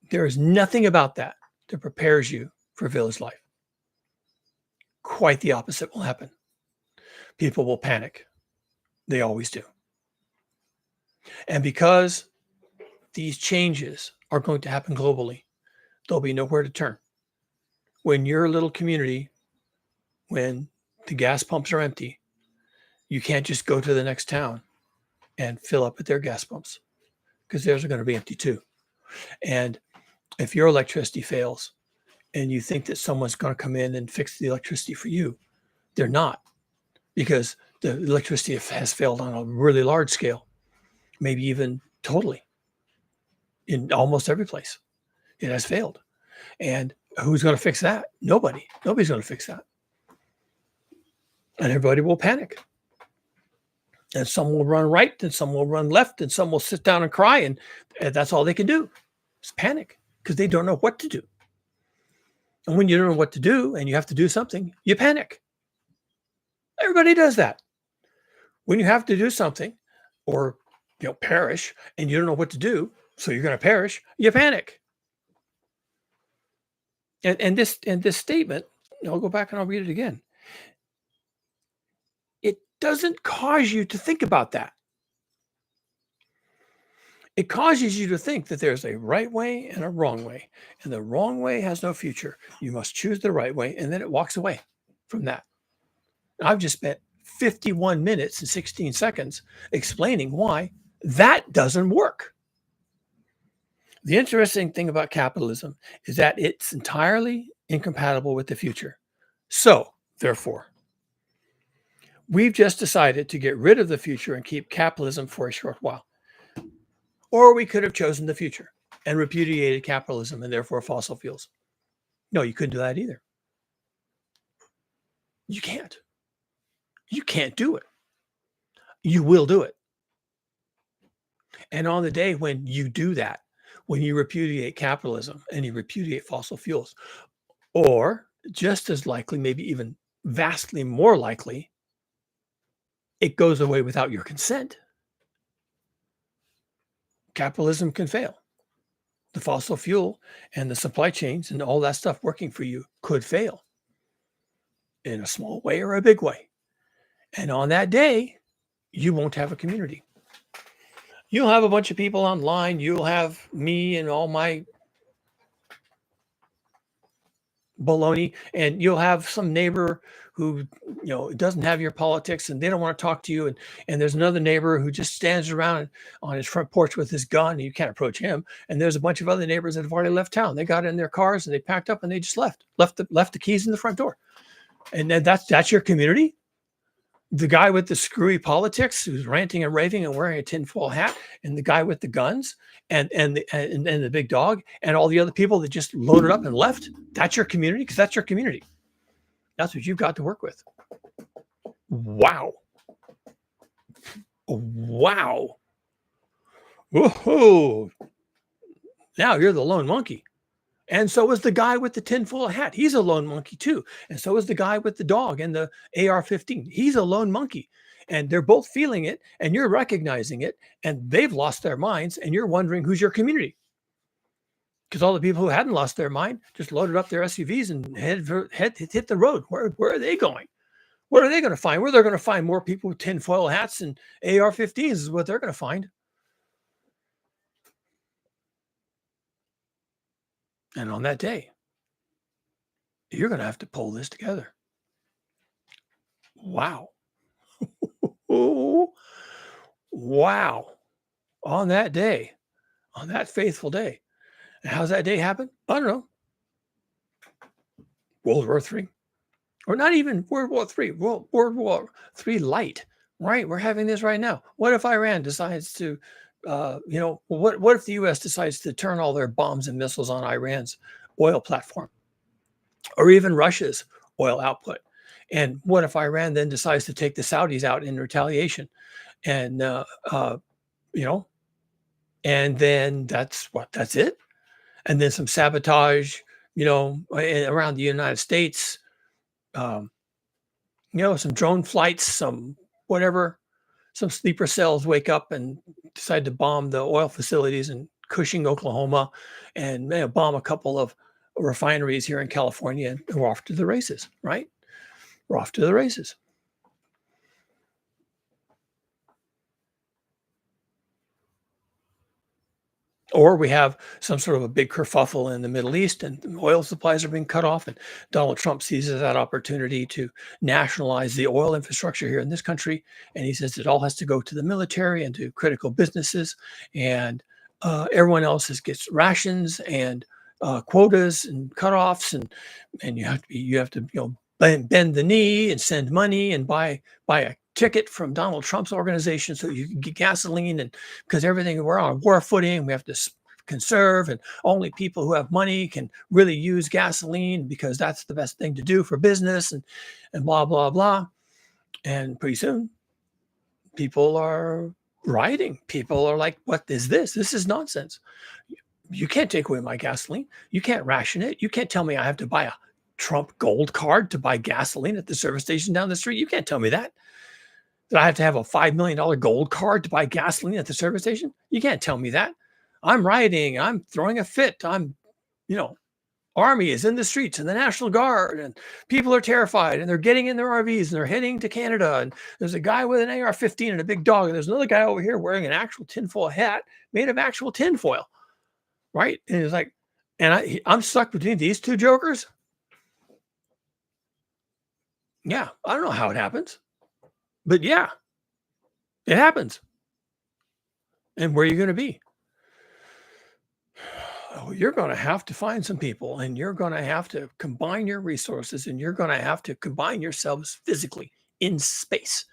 there is nothing about that that prepares you for village life. Quite the opposite will happen. People will panic. They always do. And because these changes are going to happen globally, there'll be nowhere to turn. When your little community, when the gas pumps are empty, you can't just go to the next town and fill up at their gas pumps because theirs are going to be empty too. And if your electricity fails and you think that someone's going to come in and fix the electricity for you, they're not, because the electricity has failed on a really large scale, maybe even totally in almost every place. It has failed. And who's going to fix that? Nobody. Nobody's going to fix that. And everybody will panic. And some will run right, and some will run left, and some will sit down and cry. And that's all they can do is panic because they don't know what to do. And when you don't know what to do and you have to do something, you panic. Everybody does that. When you have to do something or perish and you don't know what to do, so you're going to perish, you panic. And this statement, I'll go back and I'll read it again. It doesn't cause you to think about that. It causes you to think that there's a right way and a wrong way, and the wrong way has no future. You must choose the right way, and then it walks away from that. I've just spent 51 minutes and 16 seconds explaining why that doesn't work. The interesting thing about capitalism is that it's entirely incompatible with the future. So, therefore, we've just decided to get rid of the future and keep capitalism for a short while. Or we could have chosen the future and repudiated capitalism and therefore fossil fuels. No, you couldn't do that either. You can't. You can't do it. You will do it. And on the day when you do that, when you repudiate capitalism and you repudiate fossil fuels, or just as likely, maybe even vastly more likely, it goes away without your consent, capitalism can fail. The fossil fuel and the supply chains and all that stuff working for you could fail in a small way or a big way. And on that day, you won't have a community. You'll have a bunch of people online. You'll have me and all my baloney, and you'll have some neighbor who doesn't have your politics and they don't want to talk to you, and there's another neighbor who just stands around on his front porch with his gun and you can't approach him, and there's a bunch of other neighbors that have already left town. They got in their cars and they packed up and they just left the keys in the front door. And then that's your community. The guy with the screwy politics who's ranting and raving and wearing a tinfoil hat, and the guy with the guns and the big dog, and all the other people that just loaded up and left. That's your community, because that's your community. That's what you've got to work with. Wow. Wow. Whoa. Now you're the lone monkey. And so is the guy with the tinfoil hat. He's a lone monkey too. And so is the guy with the dog and the AR-15. He's a lone monkey. And they're both feeling it, and you're recognizing it, and they've lost their minds, and you're wondering who's your community. Because all the people who hadn't lost their mind just loaded up their SUVs and hit the road. Where are they going? What are they going to find? Where they're going to find more people with tinfoil hats and AR-15s is what they're going to find. And on that day, you're going to have to pull this together. Wow. Wow. On that day, on that faithful day. And how's that day happen? I don't know. World War III. Or not even World War III. World War III light. Right? We're having this right now. What if Iran decides to what if the U.S. decides to turn all their bombs and missiles on Iran's oil platform, or even Russia's oil output? And what if Iran then decides to take the Saudis out in retaliation? And and then that's it. And then some sabotage, around the United States, some drone flights, some whatever. Some sleeper cells wake up and decide to bomb the oil facilities in Cushing, Oklahoma, and bomb a couple of refineries here in California, and we're off to the races, right? we're off to the races. Or we have some sort of a big kerfuffle in the Middle East and the oil supplies are being cut off. And Donald Trump seizes that opportunity to nationalize the oil infrastructure here in this country. And he says it all has to go to the military and to critical businesses. And everyone else gets rations and quotas and cutoffs. And you have to bend the knee and send money and buy a ticket from Donald Trump's organization so you can get gasoline, and because everything, we're on war footing, we have to conserve, and only people who have money can really use gasoline because that's the best thing to do for business, and blah blah blah. And pretty soon people are rioting. People are like, what is this? This is nonsense. You can't take away my gasoline. You can't ration it. You can't tell me I have to buy a Trump gold card to buy gasoline at the service station down the street. You can't tell me that I have to have a $5 million gold card to buy gasoline at the service station. You can't tell me that. I'm rioting. I'm throwing a fit. You know, Army is in the streets and the National Guard, and people are terrified and they're getting in their RVs and they're heading to Canada. And there's a guy with an AR-15 and a big dog. And there's another guy over here wearing an actual tinfoil hat made of actual tinfoil. Right. And it's like, and I'm stuck between these two jokers. Yeah. I don't know how it happens, but yeah, it happens. And where are you going to be? Oh, you're going to have to find some people, and you're going to have to combine your resources, and you're going to have to combine yourselves physically in space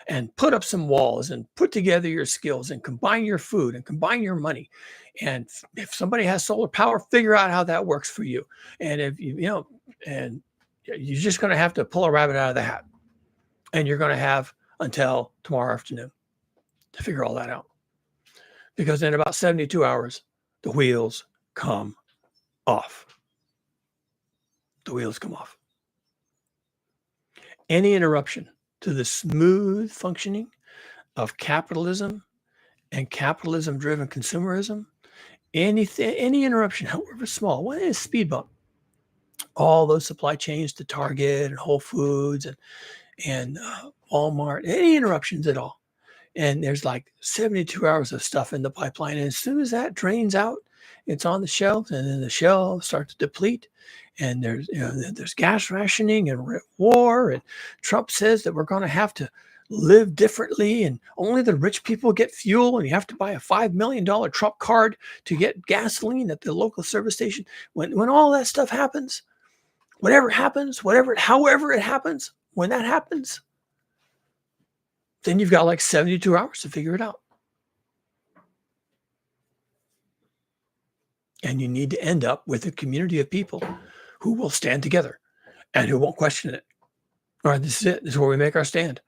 and put up some walls and put together your skills and combine your food and combine your money. And if somebody has solar power, figure out how that works for you. And if and you're just going to have to pull a rabbit out of the hat, and you're going to have until tomorrow afternoon to figure all that out. Because in about 72 hours, the wheels come off. The wheels come off. Any interruption to the smooth functioning of capitalism and capitalism-driven consumerism, any interruption, however small, what is speed bump? All those supply chains to Target and Whole Foods and Walmart, any interruptions at all. And there's like 72 hours of stuff in the pipeline. And as soon as that drains out, it's on the shelves, and then the shelves start to deplete. And there's gas rationing and war. And Trump says that we're going to have to live differently, and only the rich people get fuel. And you have to buy a $5 million Trump card to get gasoline at the local service station. When all that stuff happens, however it happens, when that happens, then you've got like 72 hours to figure it out. And you need to end up with a community of people who will stand together and who won't question it. All right, this is it. This is where we make our stand.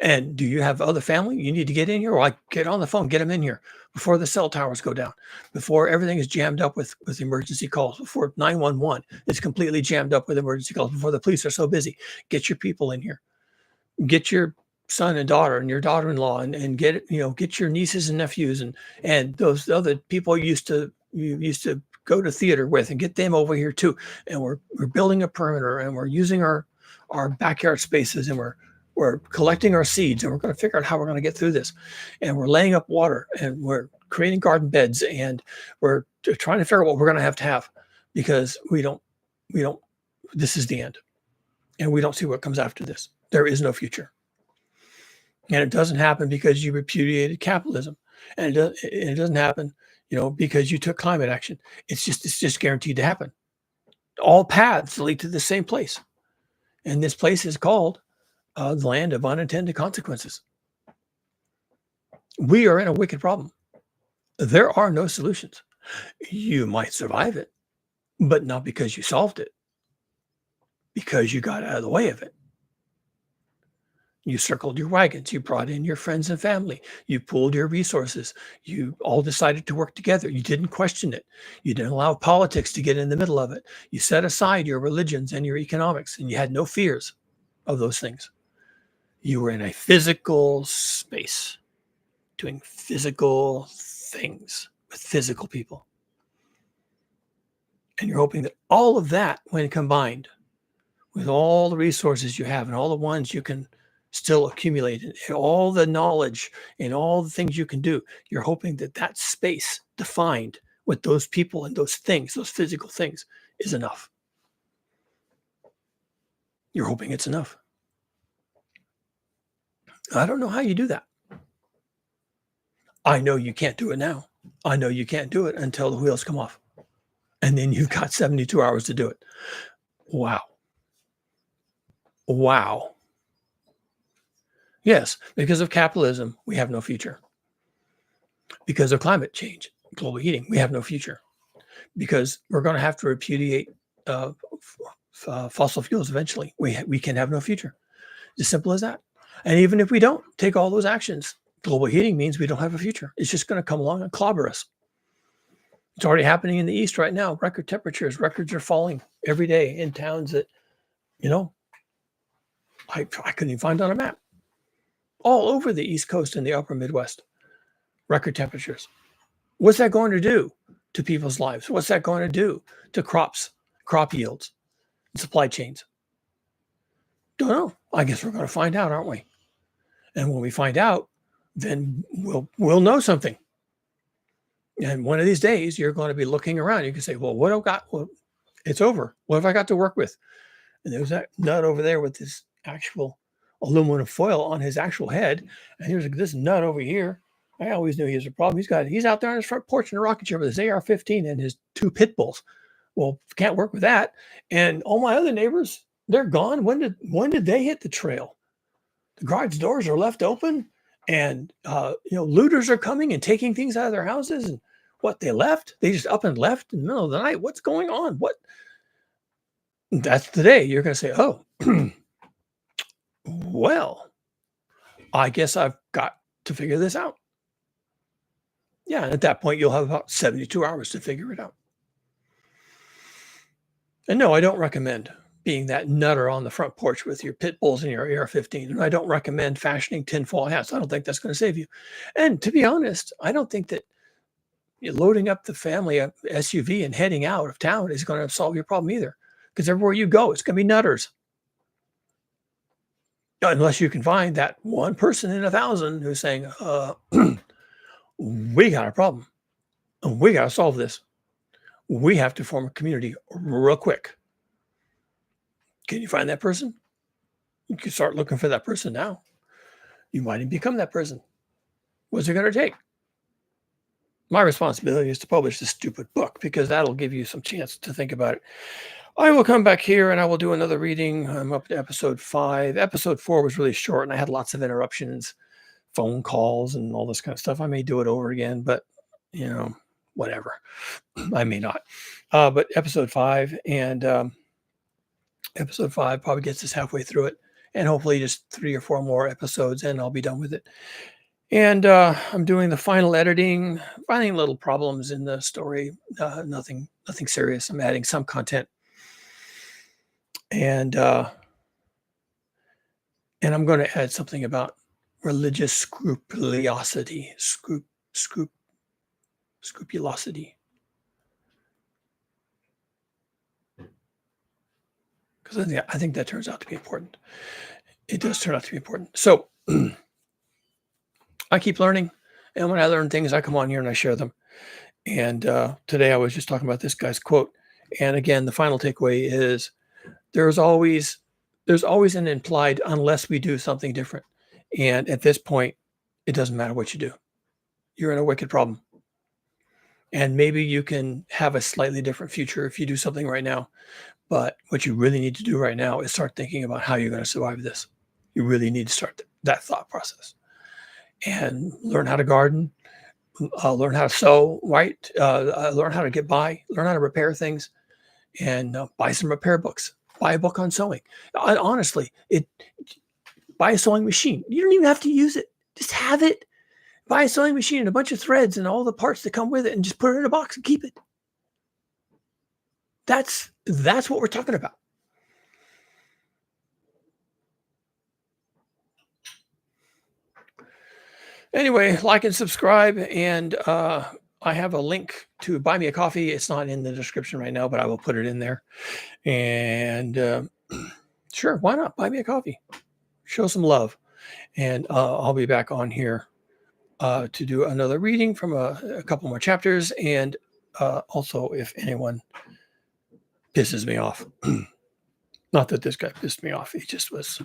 And do you have other family you need to get in here? Or get on the phone, get them in here before the cell towers go down, before everything is jammed up with emergency calls, before 911 is completely jammed up with emergency calls, before the police are so busy. Get your people in here. Get your son and daughter and your daughter-in-law and get your nieces and nephews and those other people you used to go to theater with, and get them over here too. And we're building a perimeter, and we're using our backyard spaces, and we're collecting our seeds, and we're going to figure out how we're going to get through this. And we're laying up water, and we're creating garden beds, and we're trying to figure out what we're going to have, because we don't, this is the end. And we don't see what comes after this. There is no future. And it doesn't happen because you repudiated capitalism. And it doesn't happen, because you took climate action. It's just guaranteed to happen. All paths lead to the same place. And this place is called the land of unintended consequences. We are in a wicked problem. There are no solutions. You might survive it, but not because you solved it, because you got out of the way of it. You circled your wagons. You brought in your friends and family. You pooled your resources. You all decided to work together. You didn't question it. You didn't allow politics to get in the middle of it. You set aside your religions and your economics, and you had no fears of those things. You were in a physical space doing physical things with physical people. And you're hoping that all of that, when combined with all the resources you have and all the ones you can still accumulate and all the knowledge and all the things you can do, you're hoping that that space defined with those people and those things, those physical things, is enough. You're hoping it's enough. I don't know how you do that. I know you can't do it now. I know you can't do it until the wheels come off. And then you've got 72 hours to do it. Wow. Wow. Yes, because of capitalism, we have no future. Because of climate change, global heating, we have no future. Because we're going to have to repudiate fossil fuels eventually. We can have no future. As simple as that. And even if we don't take all those actions, global heating means we don't have a future. It's just going to come along and clobber us. It's already happening in the East right now. Record temperatures, records are falling every day in towns that, I couldn't even find on a map. All over the East Coast and the upper Midwest, record temperatures. What's that going to do to people's lives? What's that going to do to crops, crop yields, and supply chains? Don't know. I guess we're going to find out, aren't we? And when we find out, then we'll know something. And one of these days, you're going to be looking around. You can say, well, what have I got? Well, it's over. What have I got to work with? And there's that nut over there with this actual aluminum foil on his actual head. And here's this nut over here. I always knew he was a problem. He's out there on his front porch in a rocket chair with his AR-15 and his 2 pit bulls. Well, can't work with that. And all my other neighbors, they're gone. When did they hit the trail? The garage doors are left open, and looters are coming and taking things out of their houses. And what, they left? They just up and left in the middle of the night. What's going on? What? That's the day you're going to say, oh, well, I guess I've got to figure this out. Yeah, and at that point, you'll have about 72 hours to figure it out. And no, I don't recommend being that nutter on the front porch with your pit bulls and your AR-15. And I don't recommend fashioning tinfoil hats. I don't think that's going to save you. And to be honest, I don't think that loading up the family SUV and heading out of town is going to solve your problem either. Because everywhere you go, it's going to be nutters. Unless you can find that one person in 1,000 who's saying, we got a problem. We got to solve this. We have to form a community real quick. Can you find that person? You can start looking for that person now. You might even become that person. What's it going to take? My responsibility is to publish this stupid book because that'll give you some chance to think about it. I will come back here and I will do another reading. I'm up to episode 5. Episode 4 was really short and I had lots of interruptions, phone calls and all this kind of stuff. I may do it over again, but whatever. I may not. But episode 5 and episode 5 probably gets us halfway through it, and hopefully just 3 or 4 more episodes and I'll be done with it. And I'm doing the final editing, finding little problems in the story, nothing serious. I'm adding some content, and I'm going to add something about religious scrupulosity, scrupulosity. Because I think that turns out to be important. It does turn out to be important. So I keep learning. And when I learn things, I come on here and I share them. And today I was just talking about this guy's quote. And again, the final takeaway is there's always an implied unless we do something different. And at this point, it doesn't matter what you do. You're in a wicked problem. And maybe you can have a slightly different future if you do something right now. But what you really need to do right now is start thinking about how you're going to survive this. You really need to start that thought process and learn how to garden, learn how to sew, right? Learn how to get by, learn how to repair things, and buy some repair books. Buy a book on sewing. Honestly, buy a sewing machine. You don't even have to use it. Just have it. Buy a sewing machine and a bunch of threads and all the parts that come with it and just put it in a box and keep it. That's what we're talking about. Anyway, like and subscribe, and I have a link to buy me a coffee. It's not in the description right now, but I will put it in there. And Sure, why not? Buy me a coffee. Show some love. And I'll be back on here to do another reading from a couple more chapters. And also, if anyone pisses me off, not that this guy pissed me off, he just was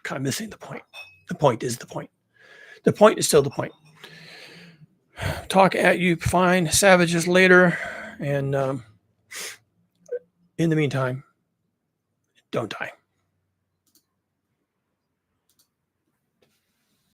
kind of missing the point. The point is the point. The point is still the point. Talk at you fine savages later. And in the meantime, don't die.